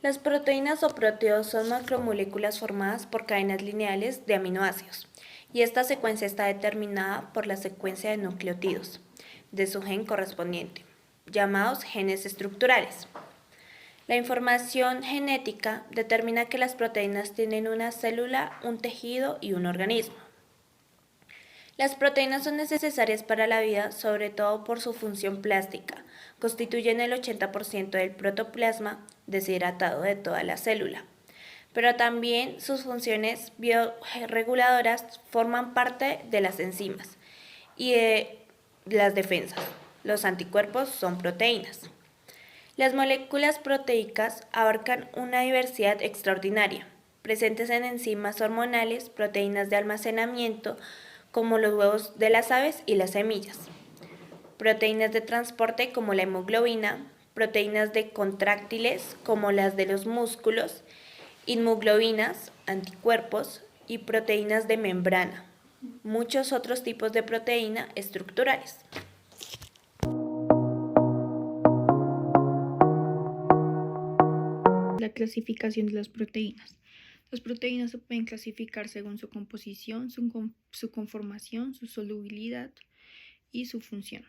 Las proteínas o proteos son macromoléculas formadas por cadenas lineales de aminoácidos, y esta secuencia está determinada por la secuencia de nucleótidos de su gen correspondiente, llamados genes estructurales. La información genética determina que las proteínas tienen una célula, un tejido y un organismo. Las proteínas son necesarias para la vida, sobre todo por su función plástica. Constituyen el 80% del protoplasma deshidratado de toda la célula. Pero también sus funciones bioreguladoras forman parte de las enzimas y de las defensas. Los anticuerpos son proteínas. Las moléculas proteicas abarcan una diversidad extraordinaria, presentes en enzimas hormonales, proteínas de almacenamiento, como los huevos de las aves y las semillas, proteínas de transporte como la hemoglobina, proteínas de contráctiles como las de los músculos, inmunoglobinas, anticuerpos y proteínas de membrana, muchos otros tipos de proteína estructurales. La clasificación de las proteínas. Las proteínas se pueden clasificar según su composición, su conformación, su solubilidad y su función.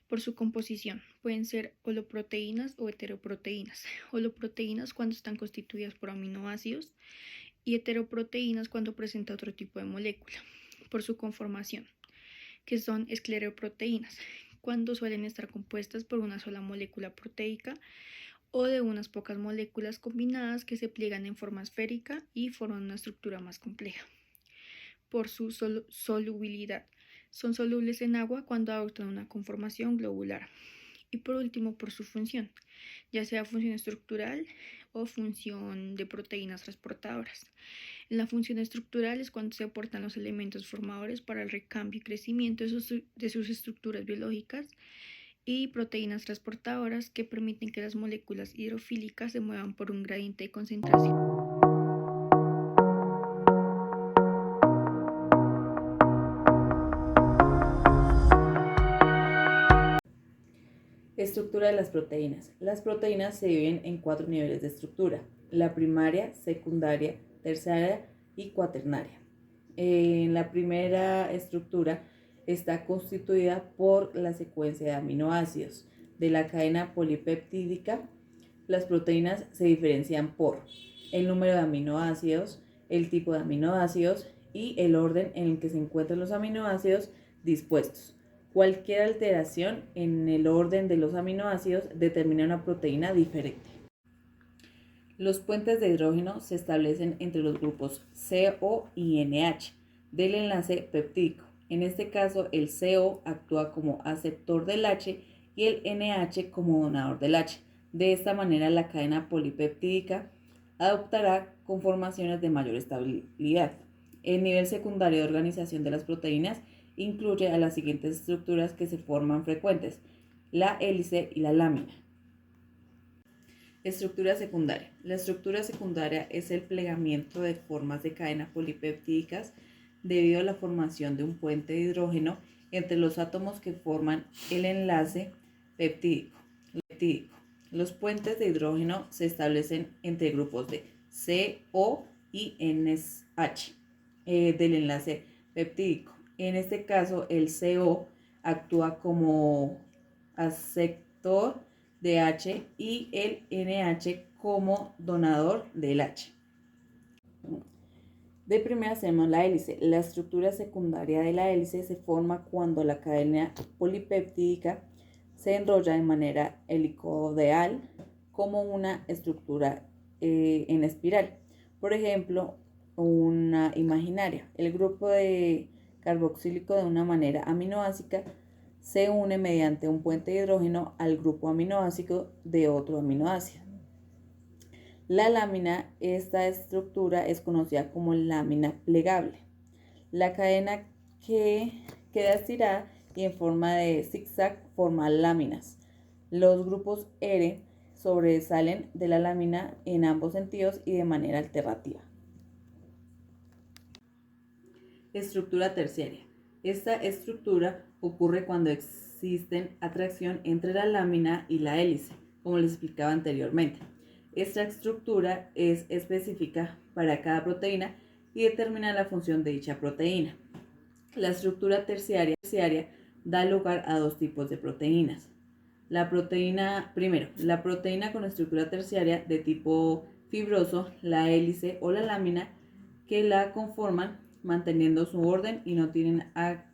Por su composición, pueden ser holoproteínas o heteroproteínas. Holoproteínas cuando están constituidas por aminoácidos y heteroproteínas cuando presenta otro tipo de molécula. Por su conformación, que son escleroproteínas, cuando suelen estar compuestas por una sola molécula proteica o de unas pocas moléculas combinadas que se pliegan en forma esférica y forman una estructura más compleja. Por su solubilidad, son solubles en agua cuando adoptan una conformación globular. Y por último, por su función, ya sea función estructural o función de proteínas transportadoras. En la función estructural es cuando se aportan los elementos formadores para el recambio y crecimiento de sus estructuras biológicas, y proteínas transportadoras que permiten que las moléculas hidrofílicas se muevan por un gradiente de concentración. Estructura de las proteínas. Las proteínas se dividen en 4 niveles de estructura: la primaria, secundaria, terciaria y cuaternaria. En la primera estructura está constituida por la secuencia de aminoácidos de la cadena polipeptídica. Las proteínas se diferencian por el número de aminoácidos, el tipo de aminoácidos y el orden en el que se encuentran los aminoácidos dispuestos. Cualquier alteración en el orden de los aminoácidos determina una proteína diferente. Los puentes de hidrógeno se establecen entre los grupos CO y NH del enlace peptídico. En este caso, el CO actúa como aceptor del H y el NH como donador del H. De esta manera, la cadena polipeptídica adoptará conformaciones de mayor estabilidad. El nivel secundario de organización de las proteínas incluye a las siguientes estructuras que se forman frecuentes: la hélice y la lámina. Estructura secundaria. La estructura secundaria es el plegamiento de formas de cadena polipeptídicas debido a la formación de un puente de hidrógeno entre los átomos que forman el enlace peptídico. Los puentes de hidrógeno se establecen entre grupos de CO y NH del enlace peptídico. En este caso, el CO actúa como aceptor de H y el NH como donador del H. De primera tenemos la hélice. La estructura secundaria de la hélice se forma cuando la cadena polipeptídica se enrolla de manera helicoidal como una estructura en espiral. Por ejemplo, una imaginaria. El grupo de carboxílico de una manera aminoácica se une mediante un puente de hidrógeno al grupo aminoácido de otro aminoácido. La lámina, esta estructura es conocida como lámina plegable. La cadena que queda estirada y en forma de zigzag forma láminas. Los grupos R sobresalen de la lámina en ambos sentidos y de manera alternativa. Estructura terciaria. Esta estructura ocurre cuando existe atracción entre la lámina y la hélice, como les explicaba anteriormente. Esta estructura es específica para cada proteína y determina la función de dicha proteína. La estructura terciaria da lugar a dos tipos de proteínas. La proteína con estructura terciaria de tipo fibroso, la hélice o la lámina, que la conforman manteniendo su orden y no tienen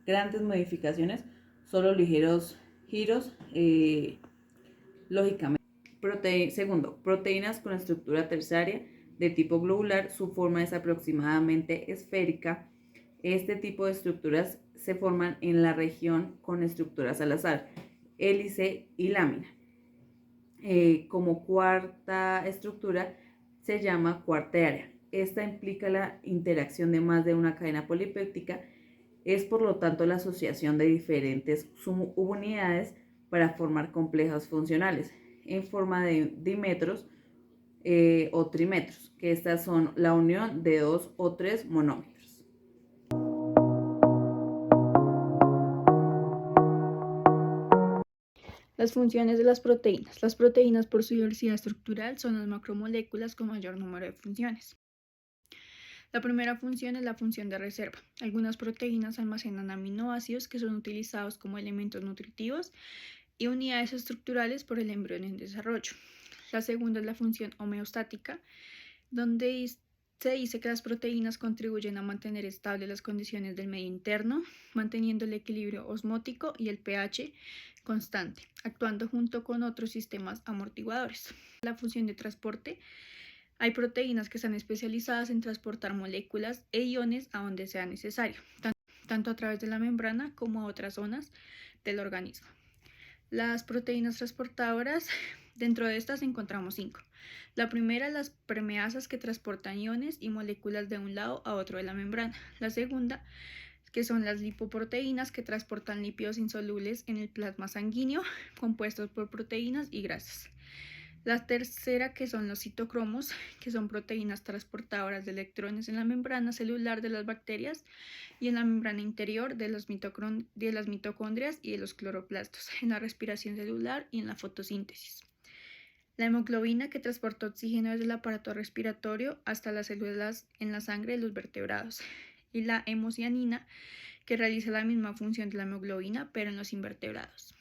grandes modificaciones, solo ligeros giros, lógicamente. Segundo, proteínas con estructura terciaria de tipo globular, su forma es aproximadamente esférica. Este tipo de estructuras se forman en la región con estructuras al azar, hélice y lámina. Como cuarta estructura se llama cuartaria. Esta implica la interacción de más de una cadena polipéptica, es por lo tanto la asociación de diferentes subunidades para formar complejos funcionales en forma de dímetros o trímetros, que estas son la unión de 2 o 3 monómeros. Las funciones de las proteínas. Las proteínas, por su diversidad estructural, son las macromoléculas con mayor número de funciones. La primera función es la función de reserva. Algunas proteínas almacenan aminoácidos que son utilizados como elementos nutritivos y unidades estructurales por el embrión en desarrollo. La segunda es la función homeostática, donde se dice que las proteínas contribuyen a mantener estables las condiciones del medio interno, manteniendo el equilibrio osmótico y el pH constante, actuando junto con otros sistemas amortiguadores. La función de transporte. Hay proteínas que están especializadas en transportar moléculas e iones a donde sea necesario, tanto a través de la membrana como a otras zonas del organismo. Las proteínas transportadoras, dentro de estas encontramos 5. La primera, las permeasas, que transportan iones y moléculas de un lado a otro de la membrana. La segunda, que son las lipoproteínas, que transportan lípidos insolubles en el plasma sanguíneo, compuestos por proteínas y grasas. La tercera, que son los citocromos, que son proteínas transportadoras de electrones en la membrana celular de las bacterias y en la membrana interior de las mitocondrias y de los cloroplastos, en la respiración celular y en la fotosíntesis. La hemoglobina, que transporta oxígeno desde el aparato respiratorio hasta las células en la sangre de los vertebrados. Y la hemocianina, que realiza la misma función de la hemoglobina, pero en los invertebrados.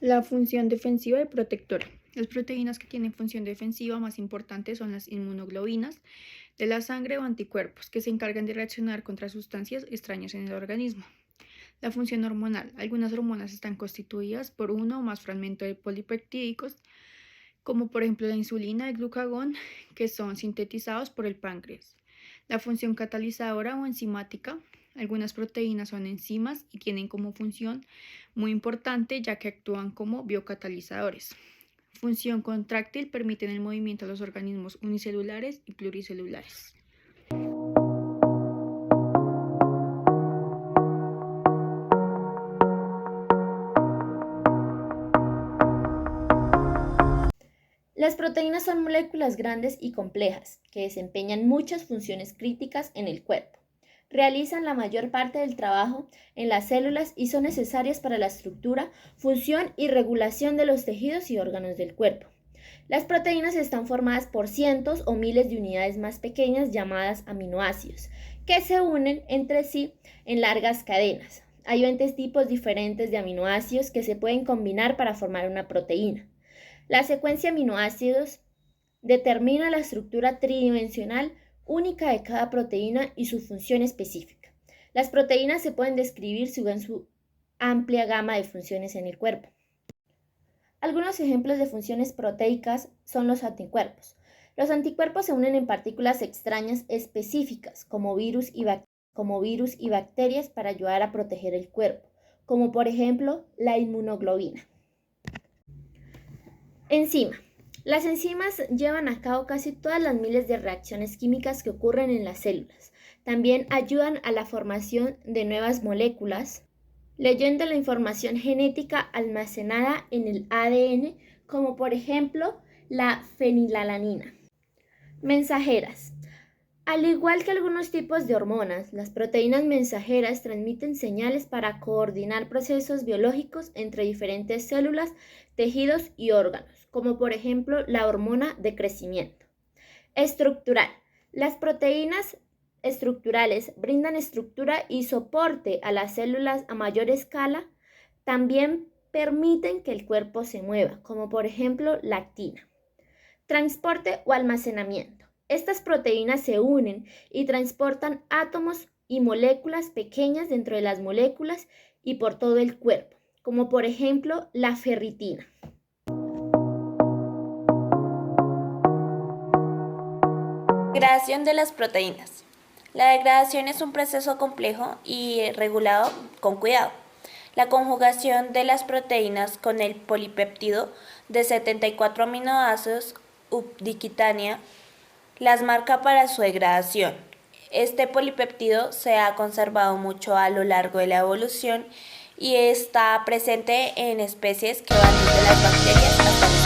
La función defensiva y protectora. Las proteínas que tienen función defensiva más importantes son las inmunoglobinas de la sangre o anticuerpos, que se encargan de reaccionar contra sustancias extrañas en el organismo. La función hormonal. Algunas hormonas están constituidas por uno o más fragmentos de polipeptídicos, como por ejemplo la insulina y el glucagón, que son sintetizados por el páncreas. La función catalizadora o enzimática. Algunas proteínas son enzimas y tienen como función muy importante, ya que actúan como biocatalizadores. Función contráctil, permiten el movimiento de los organismos unicelulares y pluricelulares. Las proteínas son moléculas grandes y complejas que desempeñan muchas funciones críticas en el cuerpo. Realizan la mayor parte del trabajo en las células y son necesarias para la estructura, función y regulación de los tejidos y órganos del cuerpo. Las proteínas están formadas por cientos o miles de unidades más pequeñas llamadas aminoácidos, que se unen entre sí en largas cadenas. Hay 20 tipos diferentes de aminoácidos que se pueden combinar para formar una proteína. La secuencia de aminoácidos determina la estructura tridimensional única de cada proteína y su función específica. Las proteínas se pueden describir según su amplia gama de funciones en el cuerpo. Algunos ejemplos de funciones proteicas son los anticuerpos. Los anticuerpos se unen en partículas extrañas específicas, como virus y bacterias, para ayudar a proteger el cuerpo, como por ejemplo la inmunoglobina. Enzima. Las enzimas llevan a cabo casi todas las miles de reacciones químicas que ocurren en las células. También ayudan a la formación de nuevas moléculas, leyendo la información genética almacenada en el ADN, como por ejemplo la fenilalanina. Mensajeras. Al igual que algunos tipos de hormonas, las proteínas mensajeras transmiten señales para coordinar procesos biológicos entre diferentes células, tejidos y órganos, como por ejemplo la hormona de crecimiento. Estructural. Las proteínas estructurales brindan estructura y soporte a las células a mayor escala. También permiten que el cuerpo se mueva, como por ejemplo la actina. Transporte o almacenamiento. Estas proteínas se unen y transportan átomos y moléculas pequeñas dentro de las moléculas y por todo el cuerpo, como por ejemplo la ferritina. Degradación de las proteínas. La degradación es un proceso complejo y regulado con cuidado. La conjugación de las proteínas con el polipéptido de 74 aminoácidos ubiquitina las marca para su degradación. Este polipéptido se ha conservado mucho a lo largo de la evolución y está presente en especies que van desde las bacterias hasta los